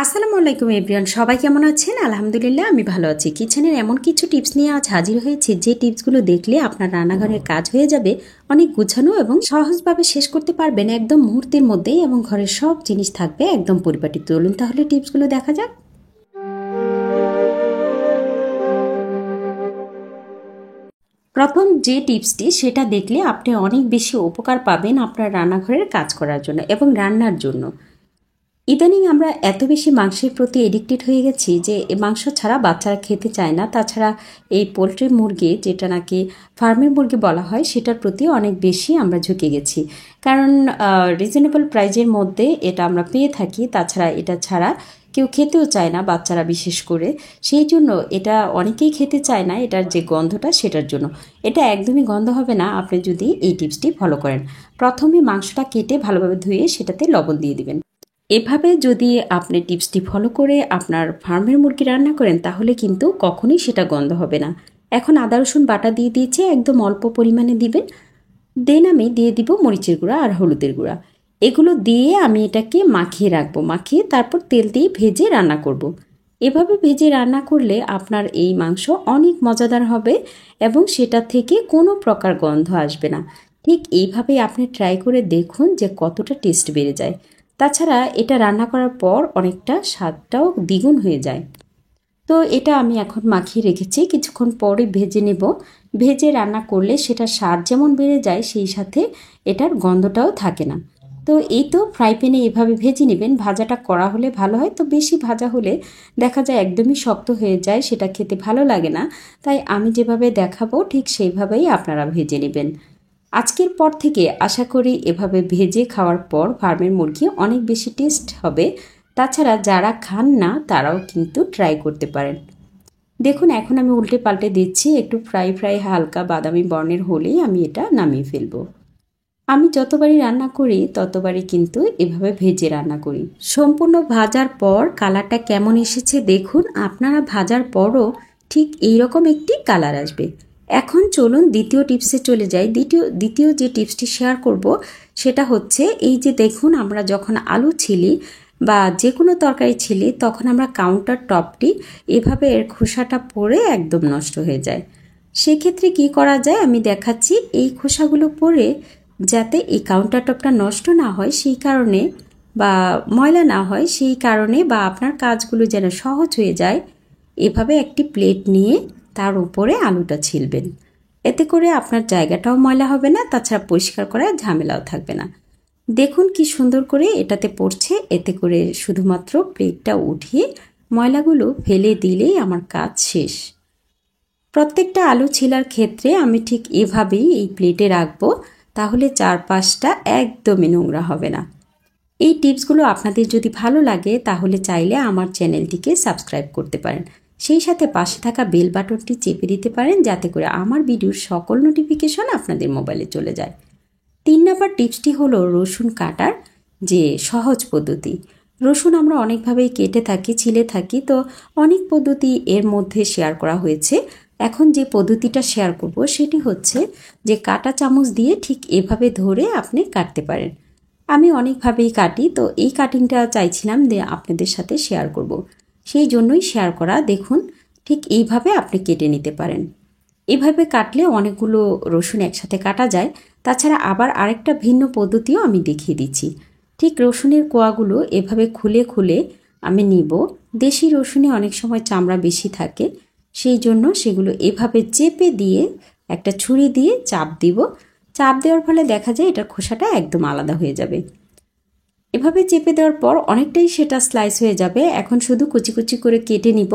আসসালামু আলাইকুম এভরিওয়ান, সবাই কেমন আছেন? আলহামদুলিল্লাহ আমি ভালো আছি। কিচেনের এমন কিছু টিপস নিয়ে আজ হাজির হয়েছি যে টিপসগুলো দেখলে আপনার রান্নাঘরের কাজ হয়ে যাবে অনেক গুছানো এবং সহজভাবে শেষ করতে পারবেন একদম মুহূর্তের মধ্যেই, এবং ঘরের সব জিনিস থাকবে একদম পরিপাটি। চলুন তাহলে টিপসগুলো দেখা যাক। প্রথম যে টিপসটি সেটা দেখলে আপনি অনেক বেশি উপকার পাবেন আপনার রান্নাঘরের কাজ করার জন্য এবং রান্নার জন্য। ইদানিং আমরা এত বেশি মাংসের প্রতি এডিক্টেড হয়ে গেছি যে মাংস ছাড়া বাচ্চারা খেতে চায় না। তাছাড়া এই পোলট্রি মুরগি, যেটা নাকি ফার্মের মুরগি বলা হয়, সেটার প্রতি অনেক বেশি আমরা ঝুঁকে গেছি, কারণ রিজনেবল প্রাইজের মধ্যে এটা আমরা পেয়ে থাকি। তাছাড়া এটা ছাড়া কেউ খেতেও চায় না, বাচ্চারা বিশেষ করে। সেই জন্য এটা অনেকেই খেতে চায় না, এটার যে গন্ধটা সেটার জন্য। এটা একদমই গন্ধ হবে না আপনি যদি এই টিপসটি ফলো করেন। প্রথমে মাংসটা কেটে ভালোভাবে ধুয়ে সেটাতে লবণ দিয়ে দিবেন। এভাবে যদি আপনি টিপসটি ফলো করে আপনার ফার্মের মুরগি রান্না করেন তাহলে কিন্তু কখনোই সেটা গন্ধ হবে না। এখন আদা রসুন বাটা দিয়ে দিয়েছি, একদম অল্প পরিমাণে দিবেন। দেন আমি দিয়ে দিব মরিচের গুঁড়া আর হলুদের গুঁড়া। এগুলো দিয়ে আমি এটাকে মাখিয়ে রাখবো, মাখিয়ে তারপর তেল দিয়ে ভেজে রান্না করব। এভাবে ভেজে রান্না করলে আপনার এই মাংস অনেক মজাদার হবে এবং সেটা থেকে কোনো প্রকার গন্ধ আসবে না। ঠিক এইভাবেই আপনি ট্রাই করে দেখুন যে কতটা টেস্ট বেড়ে যায়। তাছাড়া এটা রান্না করার পর অনেকটা স্বাদটাও দ্বিগুণ হয়ে যায়। তো এটা আমি এখন মাখিয়ে রেখেছি, কিছুক্ষণ পরে ভেজে নেব। ভেজে রান্না করলে সেটার স্বাদ যেমন বেড়ে যায়, সেই সাথে এটার গন্ধটাও থাকে না। তো এই তো ফ্রাই প্যানে এভাবে ভেজে নেবেন। ভাজাটা করা হলে ভালো হয়, তো বেশি ভাজা হলে দেখা যায় একদমই শক্ত হয়ে যায়, সেটা খেতে ভালো লাগে না। তাই আমি যেভাবে দেখাবো ঠিক সেইভাবেই আপনারা ভেজে নেবেন। আজকের পর থেকে আশা করি এভাবে ভেজে খাওয়ার পর ফার্মের মুরগি অনেক বেশি টেস্ট হবে। তাছাড়া যারা খান না তারাও কিন্তু ট্রাই করতে পারেন। দেখুন এখন আমি উল্টে পাল্টে দিচ্ছি, একটু ফ্রাই ফ্রাই হালকা বাদামি বর্ণের হলেই আমি এটা নামিয়ে ফেলবো। আমি যতবারই রান্না করি ততবারই কিন্তু এভাবে ভেজে রান্না করি। সম্পূর্ণ ভাজার পর কালারটা কেমন এসেছে দেখুন। আপনারা ভাজার পরও ঠিক এইরকম একটি কালার আসবে। এখন চলুন দ্বিতীয় টিপসে চলে যাই। দ্বিতীয় যে টিপসটি শেয়ার করব সেটা হচ্ছে, এই যে দেখুন আমরা যখন আলু ছিলি বা যে কোনো তরকারি ছিলি তখন আমরা কাউন্টার টপটি এভাবে এর খোসাটা পড়ে একদম নষ্ট হয়ে যায়। সেক্ষেত্রে কি করা যায় আমি দেখাচ্ছি। এই খোসাগুলো পড়ে যাতে এই কাউন্টার টপটা নষ্ট না হয় সেই কারণে, বা ময়লা না হয় সেই কারণে, বা আপনার কাজগুলো যেন সহজ হয়ে যায়, এভাবে একটি প্লেট নিয়ে তার উপরে আলুটা ছিলবেন। এতে করে আপনার জায়গাটাও ময়লা হবে না, তাছাড়া পরিষ্কার করার ঝামেলাও থাকবে না। দেখুন কি সুন্দর করে এটাতে পড়ছে। এতে করে শুধুমাত্র প্লেটটা উঠিয়ে ময়লাগুলো ফেলে দিলেই আমার কাজ শেষ। প্রত্যেকটা আলু ছিলার ক্ষেত্রে আমি ঠিক এভাবেই এই প্লেটে রাখবো, তাহলে চারপাশটা একদমই নোংরা হবে না। এই টিপসগুলো আপনাদের যদি ভালো লাগে তাহলে চাইলে আমার চ্যানেলটিকে সাবস্ক্রাইব করতে পারেন। সেই সাথে পাশে থাকা বেল বাটনটি চেপে দিতে পারেন, যাতে করে আমার ভিডিওর সকল নোটিফিকেশন আপনাদের মোবাইলে চলে যায়। 3 নম্বর টিপসটি হলো রসুন কাটার যে সহজ পদ্ধতি। রসুন আমরা অনেকভাবেই কেটে থাকি, ছিলে থাকি, তো অনেক পদ্ধতি এর মধ্যে শেয়ার করা হয়েছে। এখন যে পদ্ধতিটা শেয়ার করব সেটি হচ্ছে যে কাঁটা চামচ দিয়ে ঠিক এভাবে ধরে আপনি কাটতে পারেন। আমি অনেকভাবেই কাটি, তো এই কাটিংটা চাইছিলাম যে আপনাদের সাথে শেয়ার করব, সেই জন্যই শেয়ার করা। দেখুন ঠিক এইভাবে আপনি কেটে নিতে পারেন। এভাবে কাটলে অনেকগুলো রসুন একসাথে কাটা যায়। তাছাড়া আবার আরেকটা ভিন্ন পদ্ধতিও আমি দেখিয়ে দিচ্ছি। ঠিক রসুনের কোয়াগুলো এভাবে খুলে খুলে আমি নিব। দেশি রসুনে অনেক সময় চামড়া বেশি থাকে, সেই জন্য সেগুলো এভাবে চেপে দিয়ে একটা ছুরি দিয়ে চাপ দিব। চাপ দেওয়ার ফলে দেখা যায় এটার খোসাটা একদম আলাদা হয়ে যাবে। এভাবে চেপে দেওয়ার পর অনেকটাই সেটা স্লাইস হয়ে যাবে। এখন শুধু কুচি কুচি করে কেটে নিব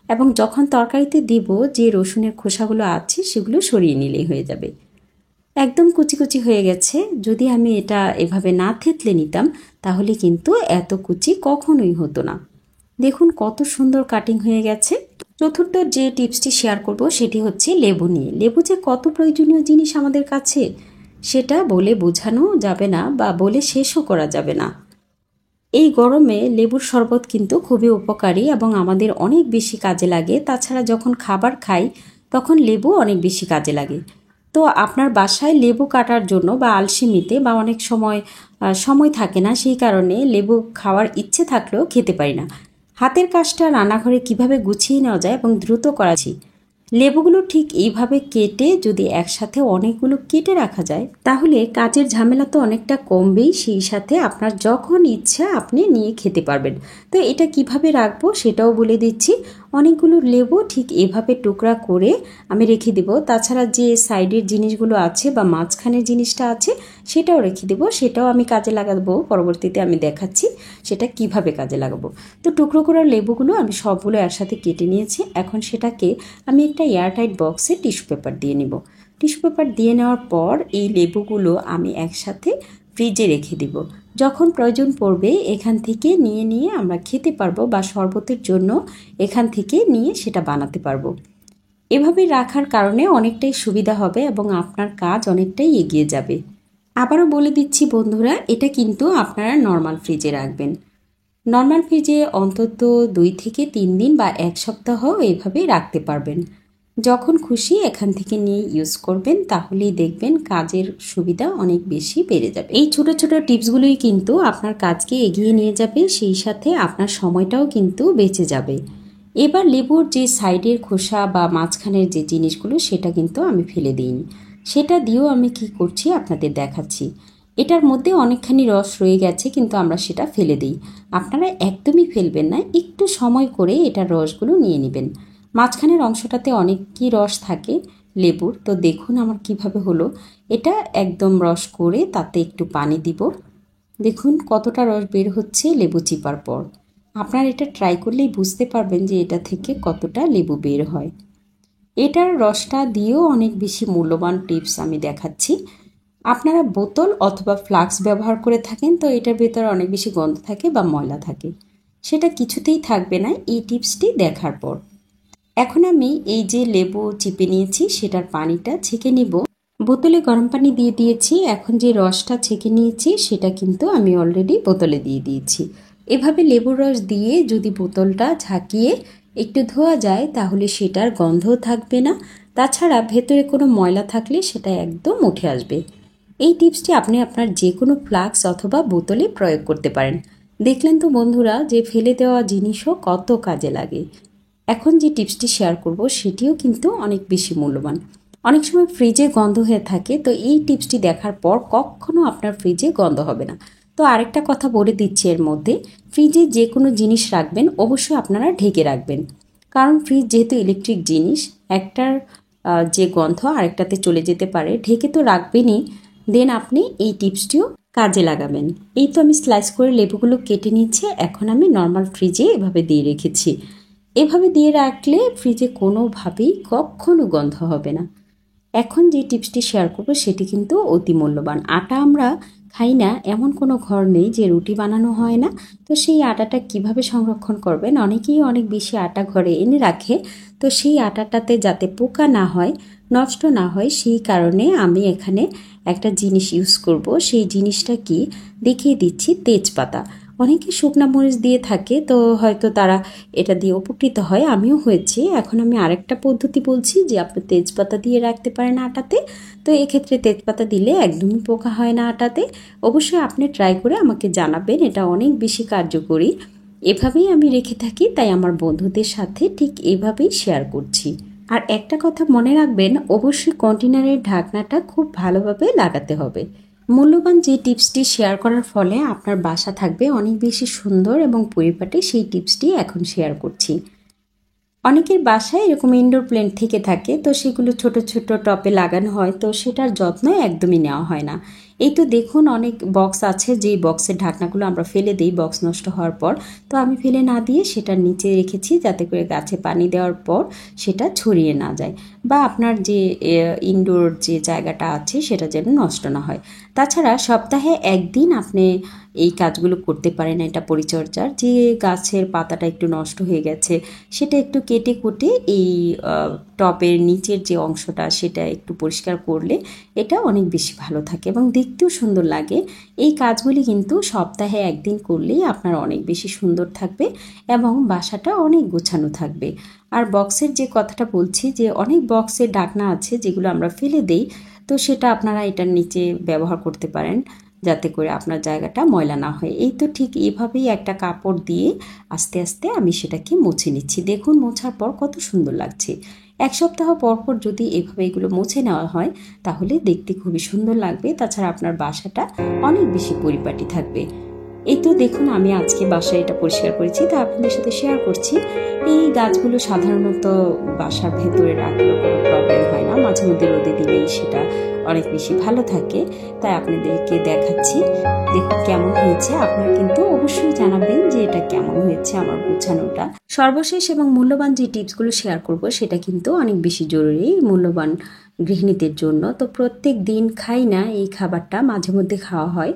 এবং যখন তরকারিতে দিব যে রসুনের খোসাগুলো আছে সেগুলো সরিয়ে নিলেই হয়ে যাবে। একদম কুচি কুচি হয়ে গেছে। যদি আমি এটা এভাবে না থেতলে নিতাম তাহলে কিন্তু এত কুচি কখনোই হতো না। দেখুন কত সুন্দর কাটিং হয়ে গেছে। চতুর্থ যে টিপসটি শেয়ার করব সেটি হচ্ছে লেবু নিয়ে। লেবু যে কত প্রয়োজনীয় জিনিস আমাদের কাছে সেটা বলে বোঝানো যাবে না, বা বলে শেষও করা যাবে না। এই গরমে লেবুর শরবত কিন্তু খুবই উপকারী এবং আমাদের অনেক বেশি কাজে লাগে। তাছাড়া যখন খাবার খাই তখন লেবু অনেক বেশি কাজে লাগে। তো আপনার বাসায় লেবু কাটার জন্য বা আলসেমিতে বা অনেক সময় সময় থাকে না, সেই কারণে লেবু খাওয়ার ইচ্ছে থাকলেও খেতে পারি না। হাতের কাজটা রান্নাঘরে কিভাবে গুছিয়ে নেওয়া যায় এবং দ্রুত করাছি। লেবুগুলো ঠিক এইভাবে কেটে যদি একসাথে অনেকগুলো কেটে রাখা যায় তাহলে কাজের ঝামেলা তো অনেকটা কমবেই, সেই সাথে আপনার যখন ইচ্ছা আপনি নিয়ে খেতে পারবেন। তো এটা কিভাবে রাখবো সেটাও বলে দিচ্ছি। অনেকগুলো লেবু ঠিক এভাবে টুকরা করে আমি রেখে দেব। তাছাড়া যে সাইডের জিনিসগুলো আছে বা মাঝখানের জিনিসটা আছে সেটাও রেখে দেব, সেটাও আমি কাজে লাগাবো। পরবর্তীতে আমি দেখাচ্ছি সেটা কিভাবে কাজে লাগাবো। তো টুকরো করা লেবুগুলো আমি সবগুলো একসাথে কেটে নিয়েছি। এখন সেটাকে আমি একটা এয়ারটাইট বক্সে টিস্যু পেপার দিয়ে নিব। টিস্যু পেপার দিয়ে নেওয়ার পর এই লেবুগুলো আমি একসাথে ফ্রিজে রেখে দিব। যখন প্রয়োজন পড়বে এখান থেকে নিয়ে নিয়ে আমরা খেতে পারবো বা শরবতের জন্য এখান থেকে নিয়ে সেটা বানাতে পারবো। এভাবে রাখার কারণে অনেকটাই সুবিধা হবে এবং আপনার কাজ অনেকটাই এগিয়ে যাবে। আবারও বলে দিচ্ছি বন্ধুরা, এটা কিন্তু আপনারা নর্মাল ফ্রিজে রাখবেন। নর্মাল ফ্রিজে অন্তত 2 থেকে 3 দিন বা 1 সপ্তাহ এভাবে রাখতে পারবেন। যখন খুশি এখান থেকে নিয়ে ইউজ করবেন, তাহলেই দেখবেন কাজের সুবিধা অনেক বেশি বেড়ে যাবে। এই ছোট ছোট টিপসগুলোই কিন্তু আপনার কাজকে এগিয়ে নিয়ে যাবে, সেই সাথে আপনার সময়টাও কিন্তু বেঁচে যাবে। এবার লেবুর যে সাইডের খোসা বা মাঝখানের যে জিনিসগুলো সেটা কিন্তু আমি ফেলে দিইনি, সেটা দিয়েও আমি কি করছি আপনাদের দেখাচ্ছি। এটার মধ্যে অনেকখানি রস রয়ে গেছে কিন্তু আমরা সেটা ফেলে দিই। আপনারা একদমই ফেলবেন না, একটু সময় করে এটার রসগুলো নিয়ে নেবেন। মাঝখানের অংশটাতে অনেকই রস থাকে লেবুর, তো দেখুন আমার কিভাবে হলো। এটা একদম রস করে তাতে একটু পানি দিব। দেখুন কতটা রস বের হচ্ছে লেবু চিপার পর। আপনারা এটা ট্রাই করলেই বুঝতে পারবেন যে এটা থেকে কতটা লেবু বের হয়। এটার রসটা দিয়েও অনেক বেশি মূল্যবান টিপস আমি দেখাচ্ছি। আপনারা বোতল অথবা ফ্লাস্ক ব্যবহার করে থাকেন তো এটার ভেতরে অনেক বেশি গন্ধ থাকে বা ময়লা থাকে, সেটা কিছুতেই থাকবে না এই টিপসটি দেখার পর। এখন আমি এই যে লেবু চিপে নিয়েছি সেটার পানিটা ছেঁকে নিব। বোতলে গরম পানি দিয়ে দিয়েছি। এখন যে রসটা ছেঁকে নিয়েছি সেটা কিন্তু আমি অলরেডি বোতলে দিয়ে দিয়েছি। এভাবে লেবুর রস দিয়ে যদি বোতলটা ঝাঁকিয়ে একটু ধোয়া যায় তাহলে সেটার গন্ধও থাকবে না। তাছাড়া ভেতরে কোনো ময়লা থাকলে সেটা একদম উঠে আসবে। এই টিপসটি আপনি আপনার যে কোনো ফ্লাস্ক অথবা বোতলে প্রয়োগ করতে পারেন। দেখলেন তো বন্ধুরা যে ফেলে দেওয়া জিনিসও কত কাজে লাগে। এখন যে টিপসটি শেয়ার করব সেটিও কিন্তু অনেক বেশি মূল্যবান। অনেক সময় ফ্রিজে গন্ধ হয়ে থাকে, তো এই টিপসটি দেখার পর কখনো আপনার ফ্রিজে গন্ধ হবে না। তো আরেকটা কথা বলে দিচ্ছি এর মধ্যে, ফ্রিজে যে কোনো জিনিস রাখবেন অবশ্যই আপনারা ঢেকে রাখবেন। কারণ ফ্রিজ যেহেতু ইলেকট্রিক জিনিস, একটার যে গন্ধ আরেকটাতে চলে যেতে পারে। ঢেকে তো রাখবেনই, দেন আপনি এই টিপসটিও কাজে লাগাবেন। এই তো আমি স্লাইস করে লেবুগুলো কেটে নিচ্ছি। এখন আমি নর্মাল ফ্রিজে এভাবে দিয়ে রেখেছি। এভাবে দিয়ে রাখলে ফ্রিজে কোনোভাবেই কখনো গন্ধ হবে না। এখন যে টিপসটি শেয়ার করব সেটি কিন্তু অতি মূল্যবান। আটা আমরা খাই না এমন কোনো ঘর নেই যে রুটি বানানো হয় না। তো সেই আটাটা কিভাবে সংরক্ষণ করবেন, অনেকেই অনেক বেশি আটা ঘরে এনে রাখে। তো সেই আটাটাতে যাতে পোকা না হয়, নষ্ট না হয়, সেই কারণে আমি এখানে একটা জিনিস ইউজ করব। সেই জিনিসটা কি দেখিয়ে দিচ্ছি, তেজপাতা। অনেকে শুকনা মরিচ দিয়ে থাকে, তো হয়তো তারা এটা দিয়ে উপকৃত হয়, আমিও হয়েছি। এখন আমি আরেকটা পদ্ধতি বলছি যে আপনি তেজপাতা দিয়ে রাখতে পারেন আটাতে। তো এক্ষেত্রে তেজপাতা দিলে একদমই পোকা হয় না আটাতে। অবশ্যই আপনি ট্রাই করে আমাকে জানাবেন, এটা অনেক বেশি কার্যকরী। এভাবেই আমি রেখে থাকি, তাই আমার বন্ধুদের সাথে ঠিক এভাবেই শেয়ার করছি। আর একটা কথা মনে রাখবেন, অবশ্যই কন্টেনারের ঢাকনাটা খুব ভালোভাবে লাগাতে হবে। মূল্যবান যে টিপসটি শেয়ার করার ফলে আপনার বাসা থাকবে অনেক বেশি সুন্দর এবং পরিপাটি, সেই টিপসটি এখন শেয়ার করছি। অনেকের বাসায় এরকম ইনডোর প্ল্যান্ট থেকে থাকে, তো সেগুলো ছোট ছোট টবে লাগানো হয়, তো সেটার যত্ন একদমই নেওয়া হয় না। এই তো দেখুন অনেক বক্স আছে, যেই বক্সের ঢাকনাগুলো আমরা ফেলে দিই বক্স নষ্ট হওয়ার পর। তো আমি ফেলে না দিয়ে সেটার নিচে রেখেছি যাতে করে গাছে পানি দেওয়ার পর সেটা ছড়িয়ে না যায় বা আপনার যে ইনডোর যে জায়গাটা আছে সেটা যেন নষ্ট না হয়। তাছাড়া সপ্তাহে একদিন আপনি এই কাজগুলো করতে পারেন। এটা পরিচর্যার, যে গাছের পাতাটা একটু নষ্ট হয়ে গেছে সেটা একটু কেটে কুটে এই টবের নিচের যে অংশটা সেটা একটু পরিষ্কার করলে এটা অনেক বেশি ভালো থাকে এবং দেখতেও সুন্দর লাগে। এই কাজগুলি কিন্তু সপ্তাহে একদিন করলেই আপনার অনেক বেশি সুন্দর থাকবে এবং বাসাটা অনেক গোছানো থাকবে। আর বক্সের যে কথাটা বলছি, যে অনেক বক্সের ঢাকনা আছে যেগুলো আমরা ফেলে দেই, তো সেটা আপনারা এটার নিচে ব্যবহার করতে পারেন। যাতে করে আপনার জায়গাটা ময়লা না হয়। এই তো ঠিক এইভাবেই একটা কাপড় দিয়ে আস্তে আস্তে আমি সেটাকে মুছে নিচ্ছি। দেখুন মোছার পর কত সুন্দর লাগছে। 1 সপ্তাহ পর পর যদি এভাবে এগুলো মুছে নেওয়া হয় তাহলে দেখতে খুবই সুন্দর লাগবে। তাছাড়া আপনার বাসাটা অনেক বেশি পরিপাটি থাকবে। এই তো দেখুন আমি আজকে বাসায় এটা পরিষ্কার করেছি, তা আপনাদের সাথে শেয়ার করছি। এই গাছগুলো সাধারণত বাসার ভেতরে রাখলেও কোনো প্রবলেম হয় না, মাঝে মধ্যে রোদে দিলেই সেটা অনেক বেশি ভালো থাকে, তাই আপনাদেরকে দেখাচ্ছি। দেখুন কেমন হয়েছে। আপনারা কিন্তু অবশ্যই জানাবেন যে এটা কেমন হয়েছে আমার গোছানোটা। সর্বশেষ এবং মূল্যবান যে টিপসগুলো শেয়ার করব সেটা কিন্তু অনেক বেশি জরুরি মূল্যবান গৃহিণীদের জন্য। তো প্রত্যেক দিন খাই না এই খাবারটা, মাঝে মধ্যে খাওয়া হয়।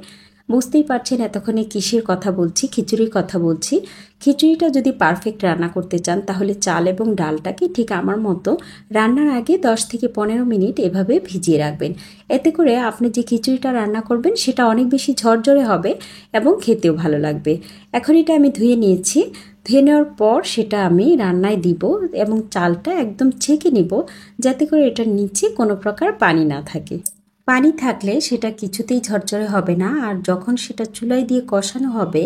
বুঝতেই পারছেন এতক্ষণে কিসের কথা বলছি, খিচুড়ির কথা বলছি। খিচুড়িটা যদি পারফেক্ট রান্না করতে চান তাহলে চাল এবং ডালটাকে ঠিক আমার মতো রান্নার আগে 10 থেকে 15 মিনিট এভাবে ভিজিয়ে রাখবেন। এতে করে আপনি যে খিচুড়িটা রান্না করবেন সেটা অনেক বেশি ঝরঝরে হবে এবং খেতেও ভালো লাগবে। এখন এটা আমি ধুয়ে নিয়েছি। ধুয়ে নেওয়ার পর সেটা আমি রান্নায় দিব এবং চালটা একদম ছেঁকে নিব, যাতে করে এটার নিচে কোনো প্রকার পানি না থাকে। পানি থাকলে সেটা কিছুতেই ঝরঝরে হবে না, আর যখন সেটা চুলায় দিয়ে কষানো হবে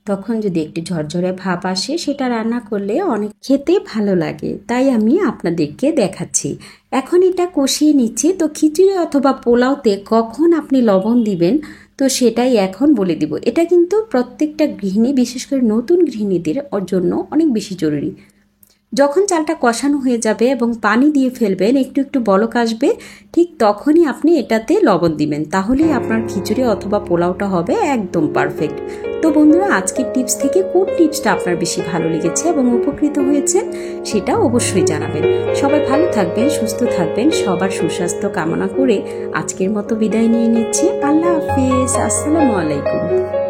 তখন যদি একটু ঝরঝরে ভাব আসে সেটা রান্না করলে অনেক খেতে ভালো লাগে। তাই আমি আপনাদেরকে দেখাচ্ছি। এখন এটা কষিয়ে নিচ্ছি। তো খিচুড়ি অথবা পোলাওতে কখন আপনি লবণ দিবেন তো সেটাই এখন বলে দিব। এটা কিন্তু প্রত্যেকটা গৃহিণী, বিশেষ করে নতুন গৃহিণীদের জন্য অনেক বেশি জরুরি। যখন চালটা কষানো হয়ে যাবে এবং পানি দিয়ে ফেলবেন, একটু একটু বলক আসবে, ঠিক তখনই আপনি এটাতে লবণ দিবেন। তাহলেই আপনার খিচুড়ি অথবা পোলাওটা হবে একদম পারফেক্ট। তো বন্ধুরা, আজকের টিপস থেকে কোন টিপসটা আপনার বেশি ভালো লেগেছে এবং উপকৃত হয়েছে সেটা অবশ্যই জানাবেন। সবাই ভালো থাকবেন, সুস্থ থাকবেন। সবার সুস্বাস্থ্য কামনা করে আজকের মতো বিদায় নিয়ে নিচ্ছি। আল্লাহ হাফেজ। আসসালামু আলাইকুম।